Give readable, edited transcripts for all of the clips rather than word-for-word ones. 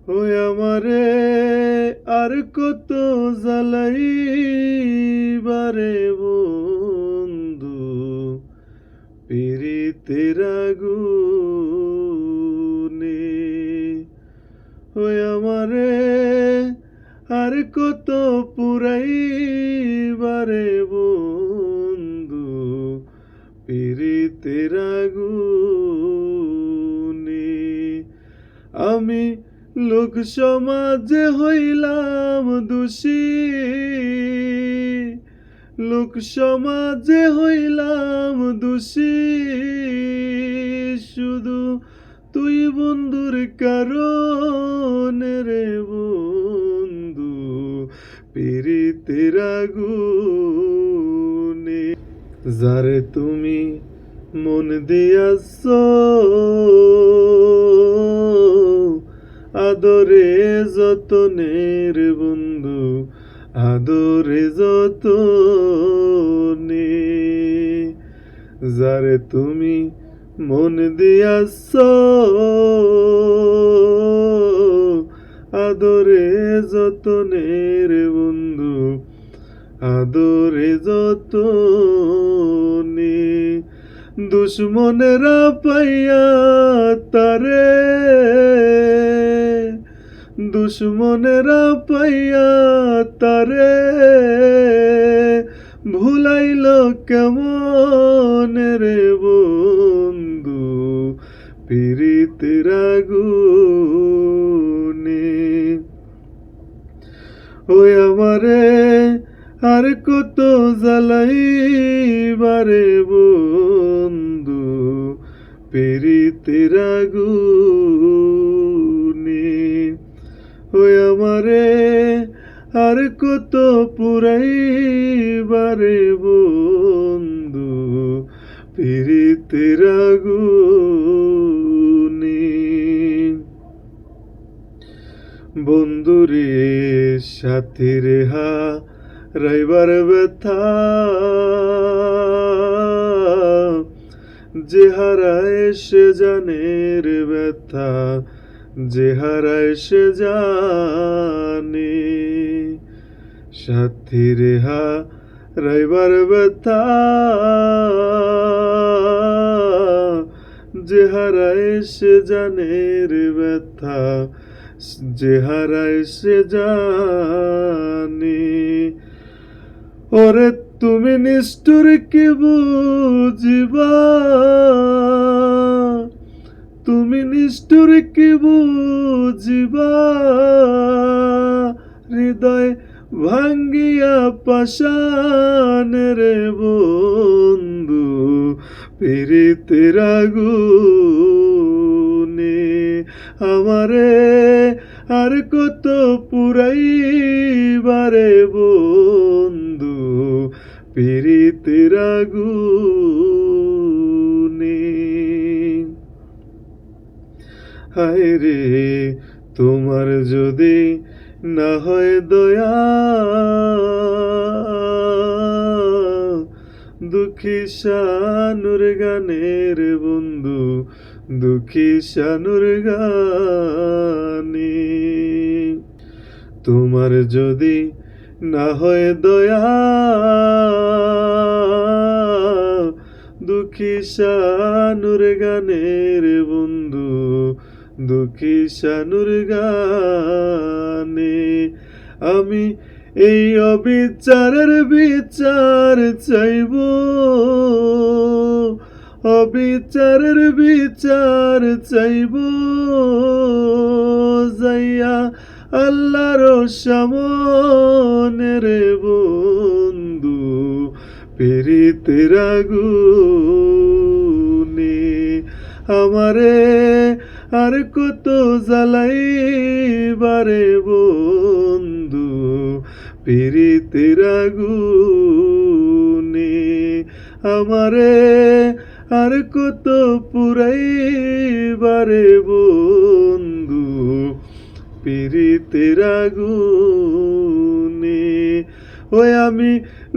ওই আমারে আর কত জ্বালাইবারে বন্ধু, পীড়িতের আগুনে। ওই আমারে আর কত পুরাইবারে বন্ধু, পীড়িতের আগুনে। আমি লোক সমাজে হইলাম দোষী, লোক সমাজে হইলাম দোষী, শুধু তুই বন্ধুর কারণে রে বন্ধু, পীড়িতের আগুনে। যারে তুমি মন দিয়াছ আদরে যতনের বন্ধু, আদরে যতনে। যারে তুমি মন দিয়াছ আদরে যতনের বন্ধু, আদরে যতনে। দুশ্মনেরা পাইয়া তারে, দুশ্মনেরা পাইয়া তারে, ভুলাইল কেমন রে বন্ধু, পীড়িতের আগুনে। ওই আমারে আর কত জ্বালাইবারে বন্ধু, পীড়িতের আগুনে। ওই আমারে আর কত পুরাইবারে বন্ধু, পীড়িতের আগুনে। বন্ধুরে সাথীর হারাইবার ব্যথা, যে হারায় সে জানে রে ব্যথা, যে হারায় সে জানে। সাথীর হারাইবার ব্যথা, যে হারায় সে জানে রে ব্যথা, যে হারায় সে জানে। ওরে তুমি নিষ্ঠুর কি বুঝিবা, তুমি নিষ্ঠুর কি বুঝিবা, হৃদয় ভাঙ্গিয়া পাষাণ রে বন্ধু, পীড়িতের আগুনে। আমারে আর কত পুরাইবারে বন্ধু, পীড়িতের আগুনে। হায় রে তোমার যদি না হয় দয়া, দুঃখী শানুর গানের বন্ধু, দুঃখী শানুর গানে। তোমার যদি না হয় দয়া, দুঃখী শানুর গানের বন্ধু, দুঃখী শানুর গানে। আমি এই অবিচারের বিচার চাইব, অবিচারের বিচার চাইব, যাইয়া আল্লাহর সামনে রে বন্ধু, পীড়িতের আগুনে। আমারে আর কত জ্বালাইবারে বন্ধু, পীড়িতের আগুনে। আমারে আর কত পুরাইবারে বন্ধু, পীড়িতের আগুনে। ওই আমি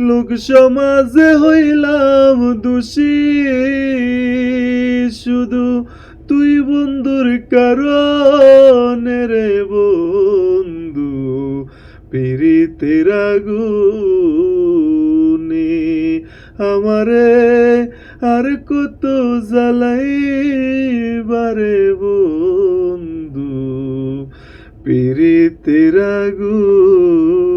লোক সমাজে হইলাম দোষী, শুধু তুই বন্ধুর কারণে রে পীড়িতের আগুনে আমারে আর কত জ্বালাইবারে বন্ধু পীড়িতের আগুনে